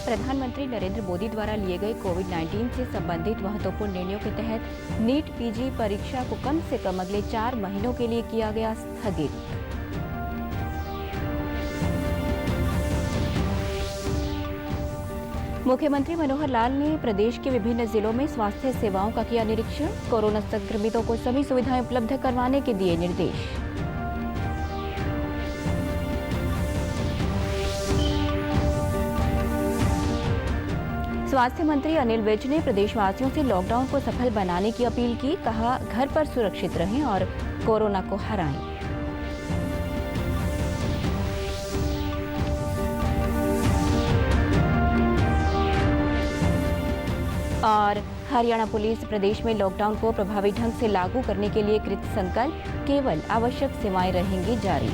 प्रधानमंत्री नरेंद्र मोदी द्वारा लिए गए कोविड-19 से संबंधित महत्वपूर्ण निर्णयों के तहत नीट पीजी परीक्षा को कम से कम अगले 4 महीनों के लिए किया गया स्थगित। मुख्यमंत्री मनोहर लाल ने प्रदेश के विभिन्न जिलों में स्वास्थ्य सेवाओं का किया निरीक्षण। कोरोना संक्रमितों को सभी सुविधाएं उपलब्ध करवाने के दिए निर्देश। स्वास्थ्य मंत्री अनिल विज ने प्रदेशवासियों से लॉकडाउन को सफल बनाने की अपील की। कहा, घर पर सुरक्षित रहें और कोरोना को हराएं। और हरियाणा पुलिस प्रदेश में लॉकडाउन को प्रभावी ढंग से लागू करने के लिए कृत संकल्प। केवल आवश्यक सेवाएं रहेंगी जारी।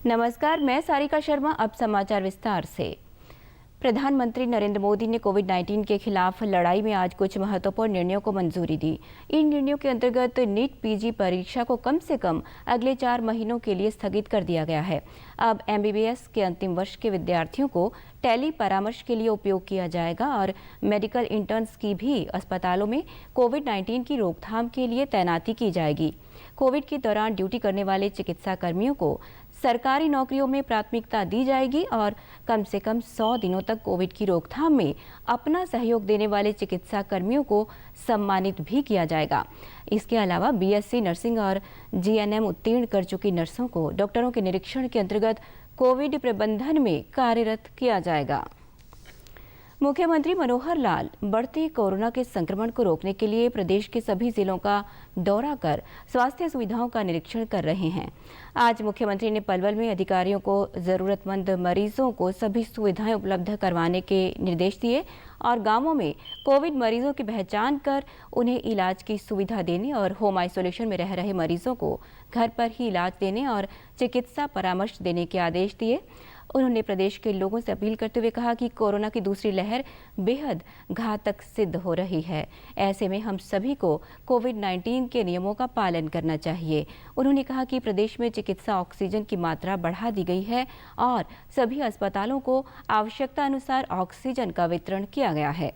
नमस्कार, मैं सारिका शर्मा। अब समाचार विस्तार से। प्रधानमंत्री नरेंद्र मोदी ने कोविड-19 के खिलाफ लड़ाई में आज कुछ महत्वपूर्ण निर्णयों को मंजूरी दी। इन निर्णयों के अंतर्गत नीट पीजी परीक्षा को कम से कम अगले 4 महीनों के लिए स्थगित कर दिया गया है। अब एमबीबीएस के अंतिम वर्ष के विद्यार्थियों को टेली परामर्श के लिए उपयोग किया जाएगा और मेडिकल इंटर्न्स की भी अस्पतालों में कोविड-19 की रोकथाम के लिए तैनाती की जाएगी। कोविड के दौरान ड्यूटी करने वाले चिकित्सा कर्मियों को सरकारी नौकरियों में प्राथमिकता दी जाएगी और कम से कम 100 दिनों तक कोविड की रोकथाम में अपना सहयोग देने वाले चिकित्सा कर्मियों को सम्मानित भी किया जाएगा। इसके अलावा बीएससी नर्सिंग और जीएनएम उत्तीर्ण कर चुकी नर्सों को डॉक्टरों के निरीक्षण के अंतर्गत कोविड प्रबंधन में कार्यरत किया जाएगा। मुख्यमंत्री मनोहर लाल बढ़ते कोरोना के संक्रमण को रोकने के लिए प्रदेश के सभी जिलों का दौरा कर स्वास्थ्य सुविधाओं का निरीक्षण कर रहे हैं। आज मुख्यमंत्री ने पलवल में अधिकारियों को जरूरतमंद मरीजों को सभी सुविधाएं उपलब्ध करवाने के निर्देश दिए और गांवों में कोविड मरीजों की पहचान कर उन्हें इलाज की सुविधा देने और होम आइसोलेशन में रह रहे मरीजों को घर पर ही इलाज देने और चिकित्सा परामर्श देने के आदेश दिए। उन्होंने प्रदेश के लोगों से अपील करते हुए कहा कि कोरोना की दूसरी लहर बेहद घातक सिद्ध हो रही है। ऐसे में हम सभी को कोविड-19 के नियमों का पालन करना चाहिए। उन्होंने कहा कि प्रदेश में चिकित्सा ऑक्सीजन की मात्रा बढ़ा दी गई है और सभी अस्पतालों को आवश्यकता अनुसार ऑक्सीजन का वितरण किया गया है।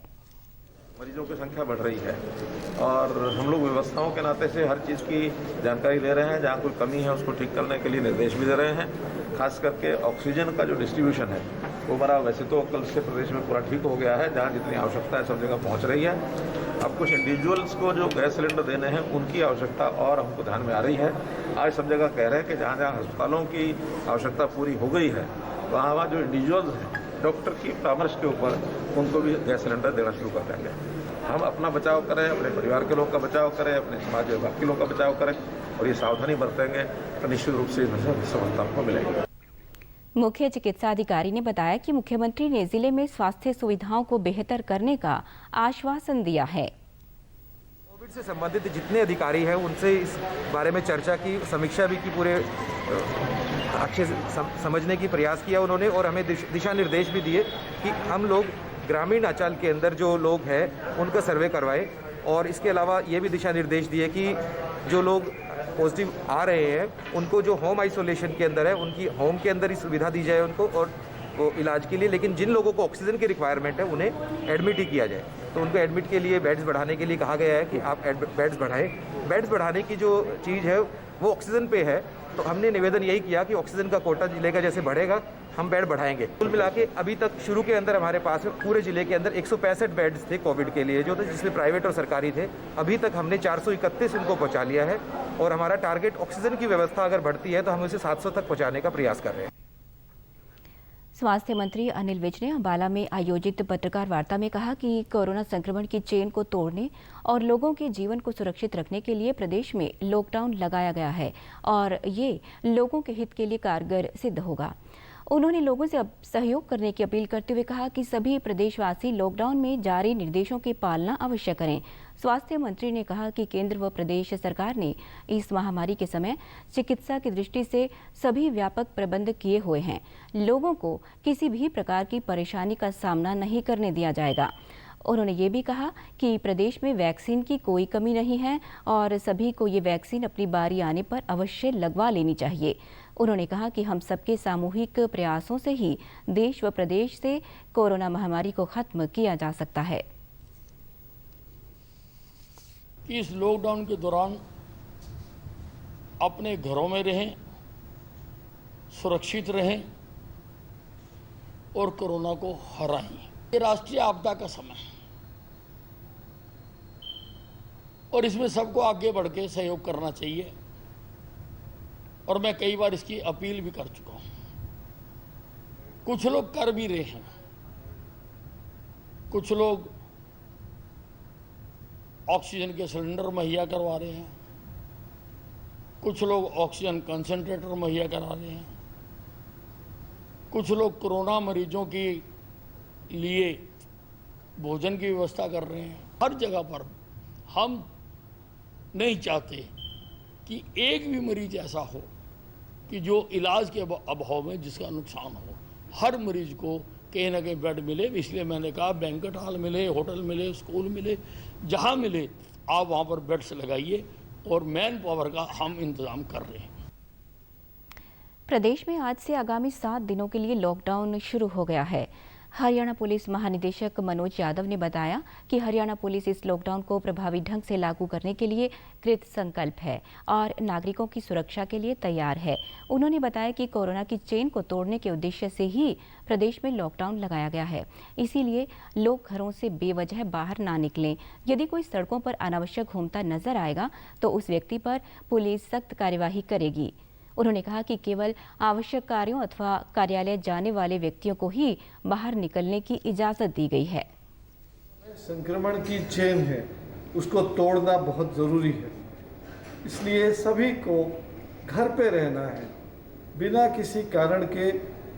मरीजों की संख्या बढ़ रही है और हम लोग व्यवस्थाओं के नाते से हर चीज़ की जानकारी ले रहे हैं। जहाँ कोई कमी है उसको ठीक करने के लिए निर्देश भी दे रहे हैं। खास करके ऑक्सीजन का जो डिस्ट्रीब्यूशन है वो हमारा वैसे तो कल से प्रदेश में पूरा ठीक हो गया है। जहाँ जितनी आवश्यकता है सब जगह पहुँच रही है। अब कुछ इंडिविजुअल्स को जो गैस सिलेंडर देने हैं उनकी आवश्यकता और हमको ध्यान में आ रही है। आज सब जगह कह रहे हैं कि जहाँ जहाँ अस्पतालों की आवश्यकता पूरी हो गई है वहाँ जो इंडिविजुअल्स हैं डॉक्टर की परामर्श के ऊपर उनको भी गैस सिलेंडर देना शुरू कर देंगे। हम अपना बचाव करें, अपने परिवार के लोग का बचाव करें, अपने समाज के बाकी लोग का बचाव करें और ये सावधानी बरतेंगे तो निश्चित रूप से सफलता हमको मिलेगी। मुख्य चिकित्सा अधिकारी ने बताया कि मुख्यमंत्री ने जिले में स्वास्थ्य सुविधाओं को बेहतर करने का आश्वासन दिया है। कोविड से संबंधित जितने अधिकारी हैं उनसे इस बारे में चर्चा की, समीक्षा भी की, पूरे अच्छे से समझने की प्रयास किया उन्होंने और हमें दिशा निर्देश भी दिए कि हम लोग ग्रामीण अंचल के अंदर जो लोग हैं उनका सर्वे करवाएं और इसके अलावा ये भी दिशा निर्देश दिए कि जो लोग पॉजिटिव आ रहे हैं उनको जो होम आइसोलेशन के अंदर है उनकी होम के अंदर ही सुविधा दी जाए उनको और वो इलाज के लिए। लेकिन जिन लोगों को ऑक्सीजन की रिक्वायरमेंट है उन्हें एडमिट ही किया जाए। तो उनको एडमिट के लिए बेड्स बढ़ाने के लिए कहा गया है कि आप बेड्स बढ़ाएं। बेड्स बढ़ाने की जो चीज़ है वो ऑक्सीजन पे है। तो हमने निवेदन यही किया कि ऑक्सीजन का कोटा जिले का जैसे बढ़ेगा हम बेड बढ़ाएंगे। कुल मिला के अभी तक शुरू के अंदर हमारे पास पूरे जिले के अंदर 165 बेड्स थे कोविड के लिए जो थे, जिसमें प्राइवेट और सरकारी थे। अभी तक हमने 431 उनको पहुंचा लिया है और हमारा टारगेट ऑक्सीजन की व्यवस्था अगर बढ़ती है तो हम उसे 700 तक पहुंचाने का प्रयास कर रहे हैं। स्वास्थ्य मंत्री अनिल विज ने अंबाला में आयोजित पत्रकार वार्ता में कहा कि कोरोना संक्रमण की चेन को तोड़ने और लोगों के जीवन को सुरक्षित रखने के लिए प्रदेश में लॉकडाउन लगाया गया है और ये लोगों के हित के लिए कारगर सिद्ध होगा। उन्होंने लोगों से अब सहयोग करने की अपील करते हुए कहा कि सभी प्रदेशवासी लॉकडाउन में जारी निर्देशों की पालना अवश्य करें। स्वास्थ्य मंत्री ने कहा कि केंद्र व प्रदेश सरकार ने इस महामारी के समय चिकित्सा की दृष्टि से सभी व्यापक प्रबंध किए हुए हैं। लोगों को किसी भी प्रकार की परेशानी का सामना नहीं करने दिया जाएगा। उन्होंने ये भी कहा कि प्रदेश में वैक्सीन की कोई कमी नहीं है और सभी को ये वैक्सीन अपनी बारी आने पर अवश्य लगवा लेनी चाहिए। उन्होंने कहा कि हम सबके सामूहिक प्रयासों से ही देश व प्रदेश से कोरोना महामारी को खत्म किया जा सकता है। इस लॉकडाउन के दौरान अपने घरों में रहें, सुरक्षित रहें और कोरोना को हराएं। ये राष्ट्रीय आपदा का समय है और इसमें सबको आगे बढ़ के सहयोग करना चाहिए और मैं कई बार इसकी अपील भी कर चुका हूं। कुछ लोग कर भी रहे हैं, कुछ लोग ऑक्सीजन के सिलेंडर मुहैया करवा रहे हैं, कुछ लोग ऑक्सीजन कंसंट्रेटर मुहैया करा रहे हैं, कुछ लोग कोरोना मरीजों के लिए भोजन की व्यवस्था कर रहे हैं। हर जगह पर हम नहीं चाहते कि एक भी मरीज ऐसा हो कि जो इलाज के अभाव में जिसका नुकसान हो। हर मरीज को कहीं ना कहीं बेड मिले, इसलिए मैंने कहा बैंक्वेट हॉल मिले, होटल मिले, स्कूल मिले, जहां मिले आप वहां पर बेड्स लगाइए और मैन पावर का हम इंतजाम कर रहे हैं। प्रदेश में आज से आगामी 7 दिनों के लिए लॉकडाउन शुरू हो गया है। हरियाणा पुलिस महानिदेशक मनोज यादव ने बताया कि हरियाणा पुलिस इस लॉकडाउन को प्रभावी ढंग से लागू करने के लिए कृत संकल्प है और नागरिकों की सुरक्षा के लिए तैयार है। उन्होंने बताया कि कोरोना की चेन को तोड़ने के उद्देश्य से ही प्रदेश में लॉकडाउन लगाया गया है, इसीलिए लोग घरों से बेवजह बाहर ना निकलें। यदि कोई सड़कों पर अनावश्यक घूमता नजर आएगा तो उस व्यक्ति पर पुलिस सख्त कार्यवाही करेगी। उन्होंने कहा कि केवल आवश्यक कार्यों अथवा कार्यालय जाने वाले व्यक्तियों को ही बाहर निकलने की इजाजत दी गई है। संक्रमण की चेन है, उसको तोड़ना बहुत ज़रूरी है, इसलिए सभी को घर पे रहना है, बिना किसी कारण के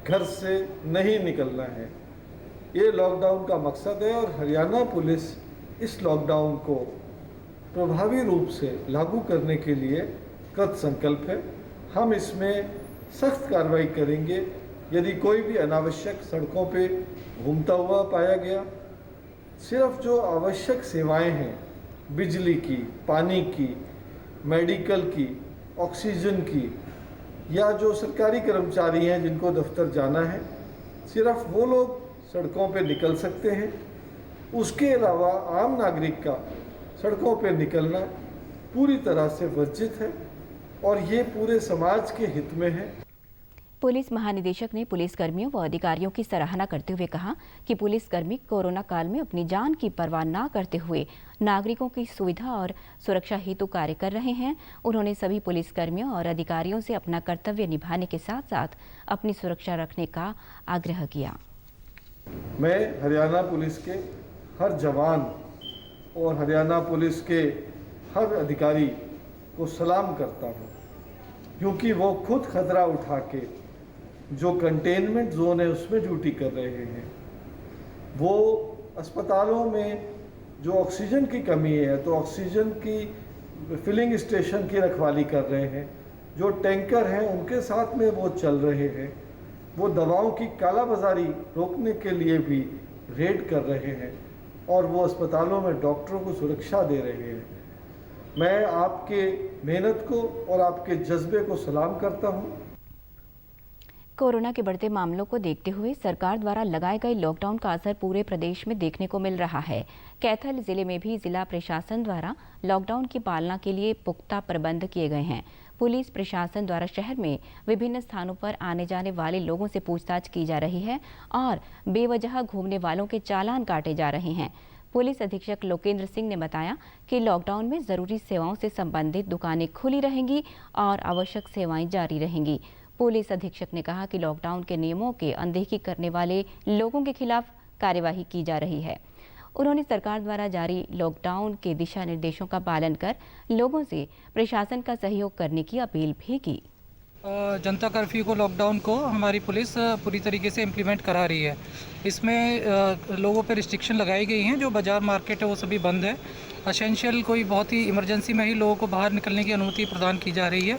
घर से नहीं निकलना है। ये लॉकडाउन का मकसद है और हरियाणा पुलिस इस लॉकडाउन को प्रभावी रूप से लागू करने के लिए कृत संकल्प है। हम इसमें सख्त कार्रवाई करेंगे। यदि कोई भी अनावश्यक सड़कों पे घूमता हुआ पाया गया, सिर्फ जो आवश्यक सेवाएं हैं, बिजली की, पानी की, मेडिकल की, ऑक्सीजन की, या जो सरकारी कर्मचारी हैं जिनको दफ्तर जाना है, सिर्फ वो लोग सड़कों पे निकल सकते हैं। उसके अलावा आम नागरिक का सड़कों पे निकलना पूरी तरह से वर्जित है और ये पूरे समाज के हित में है। पुलिस महानिदेशक ने पुलिसकर्मियों व अधिकारियों की सराहना करते हुए कहा कि पुलिसकर्मी कोरोना काल में अपनी जान की परवाह न करते हुए नागरिकों की सुविधा और सुरक्षा हेतु कार्य कर रहे हैं। उन्होंने सभी पुलिसकर्मियों और अधिकारियों से अपना कर्तव्य निभाने के साथ साथ अपनी सुरक्षा रखने का आग्रह किया। मैं हरियाणा पुलिस के हर जवान और हरियाणा पुलिस के हर अधिकारी को सलाम करता हूँ, क्योंकि वो खुद खतरा उठा के जो कंटेनमेंट जोन है उसमें ड्यूटी कर रहे हैं। वो अस्पतालों में जो ऑक्सीजन की कमी है तो ऑक्सीजन की फिलिंग स्टेशन की रखवाली कर रहे हैं। जो टैंकर हैं उनके साथ में वो चल रहे हैं। वो दवाओं की कालाबाजारी रोकने के लिए भी रेड कर रहे हैं और वो अस्पतालों में डॉक्टरों को सुरक्षा दे रहे हैं। मैं आपके मेहनत को और आपके जज्बे को सलाम करता हूं। कोरोना के बढ़ते मामलों को देखते हुए सरकार द्वारा लगाए गए लॉकडाउन का असर पूरे प्रदेश में देखने को मिल रहा है। कैथल जिले में भी जिला प्रशासन द्वारा लॉकडाउन की पालना के लिए पुख्ता प्रबंध किए गए हैं। पुलिस प्रशासन द्वारा शहर में विभिन्न स्थानों पर आने जाने वाले लोगों से पूछताछ की जा रही है और बेवजह घूमने वालों के चालान काटे जा रहे हैं। पुलिस अधीक्षक लोकेंद्र सिंह ने बताया कि लॉकडाउन में जरूरी सेवाओं से संबंधित दुकानें खुली रहेंगी और आवश्यक सेवाएं जारी रहेंगी। पुलिस अधीक्षक ने कहा कि लॉकडाउन के नियमों के अनदेखी करने वाले लोगों के खिलाफ कार्यवाही की जा रही है। उन्होंने सरकार द्वारा जारी लॉकडाउन के दिशा निर्देशों का पालन कर लोगों से प्रशासन का सहयोग करने की अपील भी की। जनता कर्फ्यू को, लॉकडाउन को हमारी पुलिस पूरी तरीके से इम्प्लीमेंट करा रही है। इसमें लोगों पे रिस्ट्रिक्शन लगाई गई हैं। जो बाज़ार मार्केट है वो सभी बंद है। असेंशियल कोई बहुत ही इमरजेंसी में ही लोगों को बाहर निकलने की अनुमति प्रदान की जा रही है।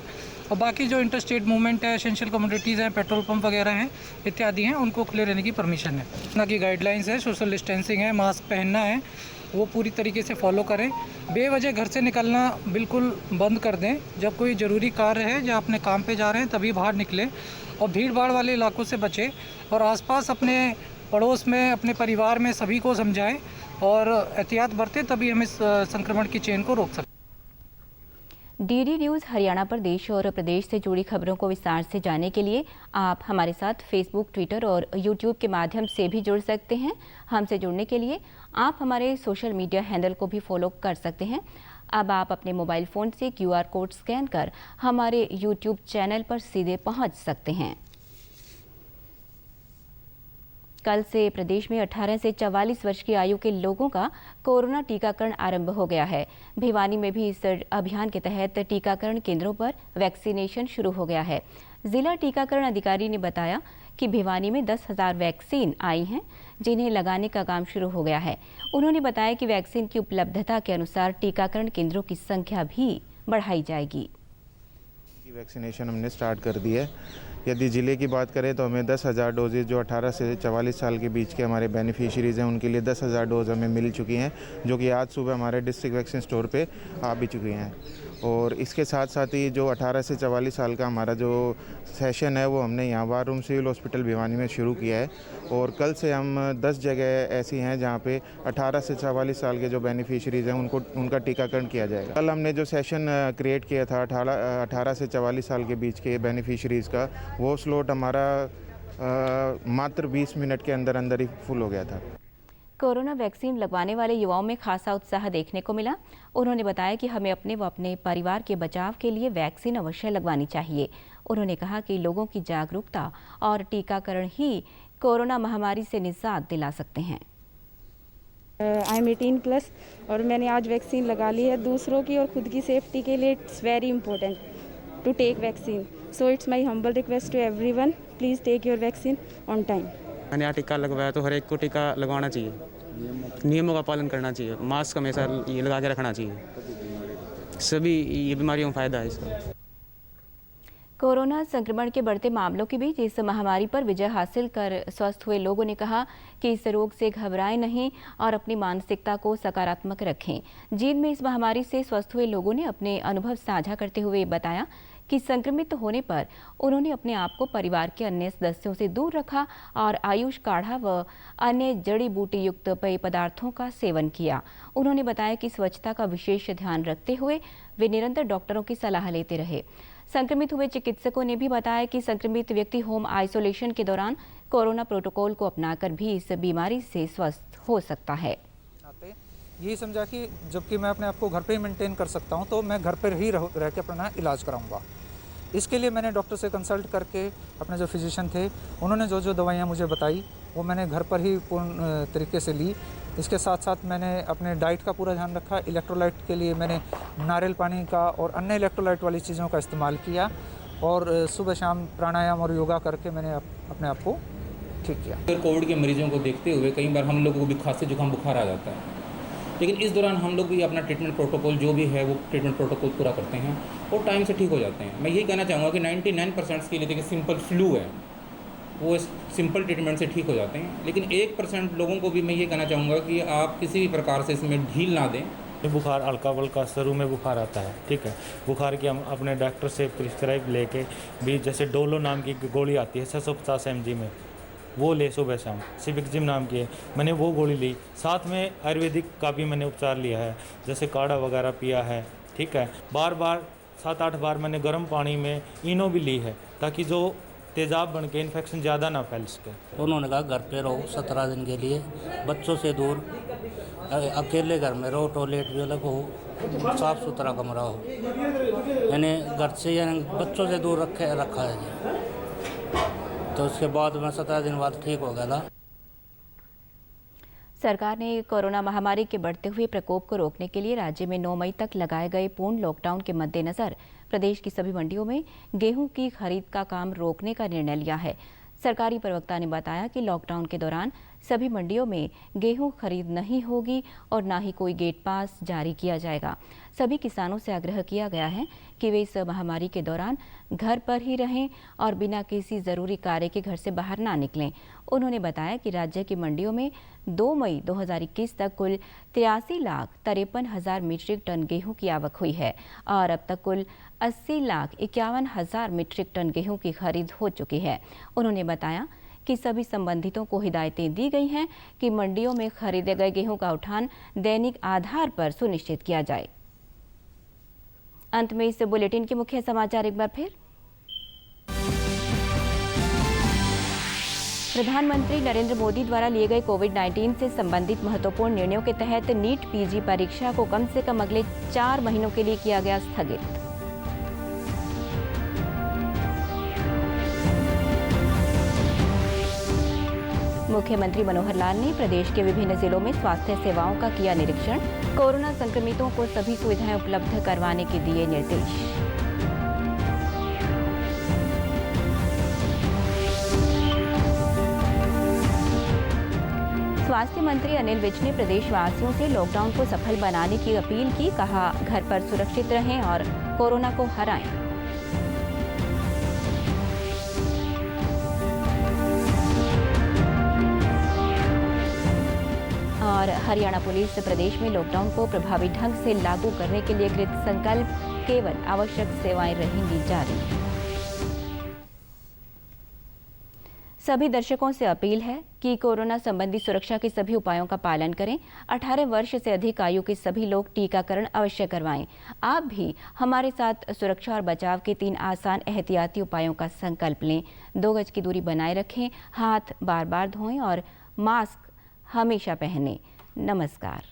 और बाकी जो इंटरस्टेट मूवमेंट है, एसेंशियल कमोडिटीज़ हैं, पेट्रोल पंप वगैरह हैं इत्यादि हैं, उनको खुले रहने की परमिशन है। ना की गाइडलाइंस है, सोशल डिस्टेंसिंग है, मास्क पहनना है, वो पूरी तरीके से फॉलो करें। बेवजह घर से निकलना बिल्कुल बंद कर दें। जब कोई ज़रूरी कार्य है या अपने काम पे जा रहे हैं तभी बाहर निकलें और भीड़ भाड़ वाले इलाकों से बचें और आसपास अपने पड़ोस में, अपने परिवार में सभी को समझाएं और एहतियात बरतें, तभी हम इस संक्रमण की चेन को रोक सकते हैं। डीडी न्यूज़ हरियाणा पर देश और प्रदेश से जुड़ी खबरों को विस्तार से जानने के लिए आप हमारे साथ फेसबुक, ट्विटर और यूट्यूब के माध्यम से भी जुड़ सकते हैं। हमसे जुड़ने के लिए आप हमारे सोशल मीडिया हैंडल को भी फॉलो कर सकते हैं। अब आप अपने मोबाइल फ़ोन से QR कोड स्कैन कर हमारे यूट्यूब चैनल पर सीधे पहुंच सकते हैं। कल से प्रदेश में 18 से 44 वर्ष की आयु के लोगों का कोरोना टीकाकरण आरंभ हो गया है। भिवानी में भी इस अभियान के तहत टीकाकरण केंद्रों पर वैक्सीनेशन शुरू हो गया है। जिला टीकाकरण अधिकारी ने बताया कि भिवानी में 10,000 वैक्सीन आई हैं, जिन्हें लगाने का काम शुरू हो गया है। उन्होंने बताया कि वैक्सीन की उपलब्धता के अनुसार टीकाकरण केंद्रों की संख्या भी बढ़ाई जाएगी। वैक्सीनेशन हमने स्टार्ट कर दी है। यदि ज़िले की बात करें तो हमें 10,000 डोजेज जो 18 से 44 साल के बीच के हमारे बेनिफिशियरीज़ हैं उनके लिए 10,000 डोज हमें मिल चुकी हैं, जो कि आज सुबह हमारे डिस्ट्रिक्ट वैक्सीन स्टोर पे आ भी चुकी हैं। और इसके साथ साथ ही जो 18 से 44 साल का हमारा जो सेशन है वो हमने यहाँ war room civil hospital Bhiwani में शुरू किया है और कल से हम 10 जगह ऐसी हैं जहाँ पे 18 से 44 साल के जो बेनिफिशियरीज़ हैं उनका टीकाकरण किया जाएगा। कल हमने जो सेशन क्रिएट किया था 18 से 44 साल के बीच के बेनिफिशियरीज़ का, वो स्लॉट हमारा मात्र 20 मिनट के अंदर अंदर ही फुल हो गया था। कोरोना वैक्सीन लगवाने वाले युवाओं में खासा उत्साह देखने को मिला। उन्होंने बताया कि हमें अपने व अपने परिवार के बचाव के लिए वैक्सीन अवश्य लगवानी चाहिए। उन्होंने कहा कि लोगों की जागरूकता और टीकाकरण ही कोरोना महामारी से निजात दिला सकते हैं। आई एम 18+ और मैंने आज वैक्सीन लगा ली है। दूसरों की और खुद की सेफ्टी के लिए it's very important to take vaccine. So it's my humble request to everyone, please take your vaccine on time. मैंने यहाँ टीका लगवाया तो हर एक को टीका लगवाना चाहिए, नियमों का पालन करना चाहिए, मास्क हमेशा ये लगा के रखना चाहिए। सभी ये बीमारियों में फ़ायदा है इसका। कोरोना संक्रमण के बढ़ते मामलों के बीच इस महामारी पर विजय हासिल कर स्वस्थ हुए लोगों ने कहा कि इस रोग से घबराएं नहीं और अपनी मानसिकता को सकारात्मक रखें। जींद में इस महामारी से स्वस्थ हुए लोगों ने अपने अनुभव साझा करते हुए बताया कि संक्रमित होने पर उन्होंने अपने आप को परिवार के अन्य सदस्यों से दूर रखा और आयुष काढ़ा व अन्य जड़ी बूटी युक्त पेय पदार्थों का सेवन किया। उन्होंने बताया कि स्वच्छता का विशेष ध्यान रखते हुए वे निरंतर डॉक्टरों की सलाह लेते रहे। संक्रमित हुए चिकित्सकों ने भी बताया कि संक्रमित व्यक्ति होम आइसोलेशन के दौरान कोरोना प्रोटोकॉल को अपनाकर भी इस बीमारी से स्वस्थ हो सकता है। यही समझा कि जबकि मैं अपने आप को घर पे ही मेंटेन कर सकता हूं, तो मैं घर पर ही रह के अपना इलाज कराऊंगा। इसके लिए मैंने डॉक्टर से कंसल्ट करके अपने जो फिजिशियन थे उन्होंने जो दवाइयां मुझे बताई वो मैंने घर पर ही पूर्ण तरीके से ली। इसके साथ साथ मैंने अपने डाइट का पूरा ध्यान रखा। इलेक्ट्रोलाइट के लिए मैंने नारियल पानी का और अन्य इलेक्ट्रोलाइट वाली चीज़ों का इस्तेमाल किया और सुबह शाम प्राणायाम और योगा करके मैंने अपने आप को ठीक किया। कोविड के मरीजों को देखते हुए कई बार हम लोगों को भी खांसी जुकाम बुखार आ जाता है, लेकिन इस दौरान हम लोग भी अपना ट्रीटमेंट प्रोटोकॉल जो भी है वो ट्रीटमेंट प्रोटोकॉल पूरा करते हैं और टाइम से ठीक हो जाते हैं। मैं यही कहना चाहूँगा कि 99% के लिए देखिए सिंपल फ्लू है वो सिंपल ट्रीटमेंट से ठीक हो जाते हैं, लेकिन 1% लोगों को भी मैं ये कहना चाहूँगा कि आप किसी भी प्रकार से इसमें ढील ना दें। बुखार हल्का वल्का शुरू में बुखार आता है, ठीक है, बुखार की हम अपने डॉक्टर से प्रिस्क्राइब लेके भी, जैसे डोलो नाम की गोली आती है 650 mg में, वो ले सुबह शाम। सिविक्जिम नाम की है, मैंने वो गोली ली। साथ में आयुर्वेदिक का भी मैंने उपचार लिया है, जैसे काढ़ा वगैरह पिया है, ठीक है। बार बार 7-8 बार मैंने गर्म पानी में इनो भी ली है, ताकि जो तेज़ाब बन के इन्फेक्शन ज़्यादा ना फैल सके। उन्होंने कहा घर पे रहो 17 दिन के लिए, बच्चों से दूर, अकेले घर में रहो, टॉयलेट भी अलग हो, साफ़ सुथरा कमरा हो, यानी घर से यानी बच्चों से दूर रखा है। तो उसके बाद मैं 17 दिन बाद ठीक हो गया था। सरकार ने कोरोना महामारी के बढ़ते हुए प्रकोप को रोकने के लिए राज्य में 9 मई तक लगाए गए पूर्ण लॉकडाउन के मद्देनजर प्रदेश की सभी मंडियों में गेहूं की खरीद का काम रोकने का निर्णय लिया है। सरकारी प्रवक्ता ने बताया कि लॉकडाउन के दौरान सभी मंडियों में गेहूं खरीद नहीं होगी और न ही कोई गेट पास जारी किया जाएगा। सभी किसानों से आग्रह किया गया है कि वे इस महामारी के दौरान घर पर ही रहें और बिना किसी ज़रूरी कार्य के घर से बाहर ना निकलें। उन्होंने बताया कि राज्य की मंडियों में 2 मई 2021 तक कुल 83,53,000 मीट्रिक टन गेहूं की आवक हुई है और अब तक कुल 80,51,000 मीट्रिक टन गेहूं की खरीद हो चुकी है। उन्होंने बताया कि सभी संबंधितों को हिदायतें दी गई हैं कि मंडियों में खरीदे गए गेहूं का उठान दैनिक आधार पर सुनिश्चित किया जाए। अंत में इस बुलेटिन के मुख्य समाचार एक बार फिर। प्रधानमंत्री नरेंद्र मोदी द्वारा लिए गए कोविड-19 से संबंधित महत्वपूर्ण निर्णयों के तहत नीट पीजी परीक्षा को कम से कम अगले 4 महीनों के लिए किया गया स्थगित। मुख्यमंत्री मनोहर लाल ने प्रदेश के विभिन्न जिलों में स्वास्थ्य सेवाओं का किया निरीक्षण। कोरोना संक्रमितों को सभी सुविधाएं उपलब्ध करवाने के दिए निर्देश। स्वास्थ्य मंत्री अनिल विज ने प्रदेशवासियों से लॉकडाउन को सफल बनाने की अपील की। कहा, घर पर सुरक्षित रहें और कोरोना को हराएं। और हरियाणा पुलिस प्रदेश में लॉकडाउन को प्रभावी ढंग से लागू करने के लिए कृत संकल्प, केवल आवश्यक सेवाएं रहेंगी जारी। सभी दर्शकों से अपील है कि कोरोना संबंधी सुरक्षा के सभी उपायों का पालन करें। 18 वर्ष से अधिक आयु के सभी लोग टीकाकरण अवश्य करवाएं। आप भी हमारे साथ सुरक्षा और बचाव के 3 आसान एहतियाती उपायों का संकल्प लें। 2 गज की दूरी बनाए रखें, हाथ बार बार धोएं और मास्क हमेशा पहनें। नमस्कार।